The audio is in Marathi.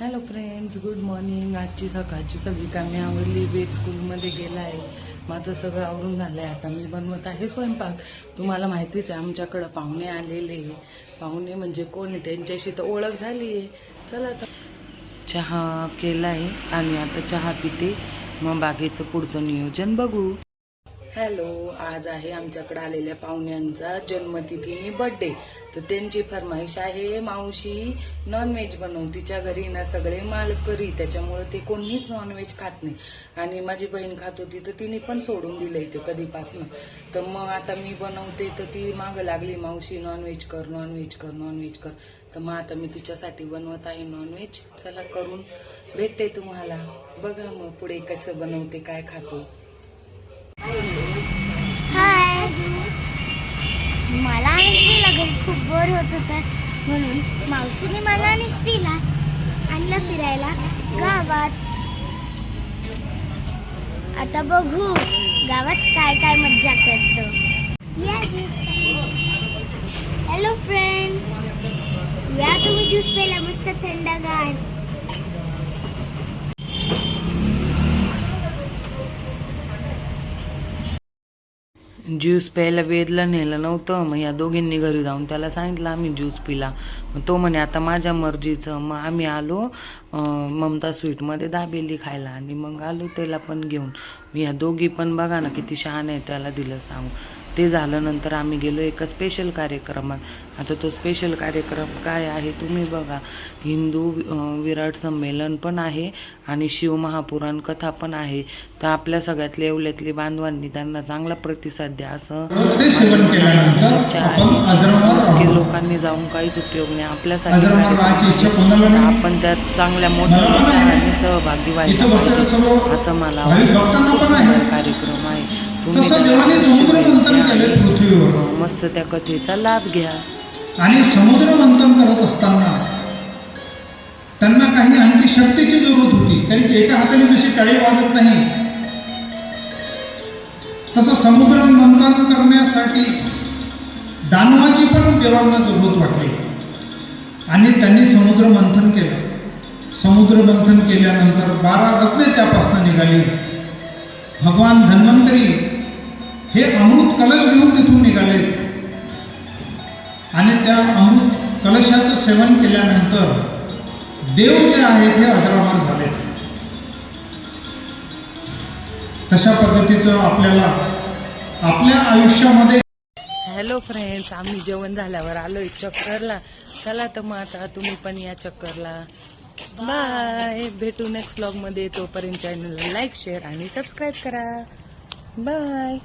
Hello friends, good morning. आजची सकाळची सगळी कामे आवरली. वेद स्कूलमध्ये गेला आहे. माझं सगळं आवरून झालं आहे. आता मी बनवत आहे स्वयंपाक. तुम्हाला माहितीच आहे आमच्याकडं पाहुणे आलेले. पाहुणे म्हणजे कोण आहे त्यांच्याशी तर ओळख झाली आहे. चला आता चहा केला आहे आणि आता चहा पिते, मग बाकीचं पुढचं नियोजन बघू. हॅलो, आज आहे आमच्याकडे आलेल्या पाहुण्यांचा जन्मतिथी बर्थडे. तर त्यांची फरमाईश आहे मावशी नॉनव्हेज बनव. तिच्या घरी ना सगळे मालकरी, त्याच्यामुळे ते कोणीच नॉनव्हेज खात नाही. आणि माझी बहीण खात होती तर तिने पण सोडून दिलंय ते कधीपासून. तर मग आता मी बनवते तर ती मागं लागली, मावशी नॉनव्हेज कर, नॉनव्हेज कर, नॉनव्हेज कर. तर मग आता मी तिच्यासाठी बनवत आहे नॉनव्हेज. चला करून भेटते तुम्हाला. बघा मग पुढे कसं बनवते, काय खातो. हाय, मला आणि श्रीला घरी खूप बोर होत होतं, म्हणून मावशीने मला आणि श्रीला आणलं फिरायला गावात. आता बघू गावात काय काय मज्जा करतो. हॅलो फ्रेंड्स, या तुम्ही ज्यूस प्यायला मस्त थंडगार. ज्यूस प्यायला वेदला नेलं नव्हतं. मग या दोघींनी घरी जाऊन त्याला सांगितलं आम्ही ज्यूस पिला. मग तो म्हणे आता माझ्या मर्जीचं. मग आम्ही आलो ममता स्वीटमध्ये दाबेली खायला आणि मग आलो त्याला पण घेऊन. या दोघी पण बघा ना किती छान आहे, त्याला दिलं सांगू. ते झालं नंतर आम्ही गेलो एका स्पेशल कार्यक्रमात. आता तो स्पेशल कार्यक्रम काय आहे तुम्ही बघा. हिंदू विराट संमेलन पण आहे आणि शिवमहापुराण कथा पण आहे. तर आपल्या सगळ्यातल्या येवल्यातली बांधवांनी त्यांना चांगला प्रतिसाद द्या असं इच्छा आहे. लोकांनी जाऊन काहीच उपयोग नाही. आपल्यासाठी आपण त्यात चांगल्या मोठ्या उत्साहाने सहभागी व्हायला पाहिजे असं मला वाटतं. कार्यक्रम आहे, मस्त त्या कथेचा लाभ घ्या. आणि समुद्र मंथन करत असताना त्यांना काही आणखी शक्तीची जरूरत होती, कारण की एका हाताने जशी टाळी वाजत नाही तसं समुद्र मंथन करण्यासाठी दानवाची पण देवांना जरूरत वाटली आणि त्यांनी समुद्र मंथन केलं. समुद्र मंथन केल्यानंतर 12 रत्ने त्यापासून निघाली. भगवान धन्वंतरी हे अमृत कलश घेऊन तिथून निघाले आणि त्या अमृत कलशाचं सेवन केल्यानंतर देव जे आहेत हे अजरामर झाले. तशा पद्धतीचं आपल्याला आपल्या आयुष्यामध्ये. हॅलो फ्रेंड्स, आम्ही जेवण झाल्यावर आलोय चक्करला. चला तर मग आता तुम्ही पण या चक्करला. बाय, भेटू नेक्स्ट व्लॉगमध्ये. तोपर्यंत चॅनलला लाईक, शेअर आणि सबस्क्राईब करा. बाय.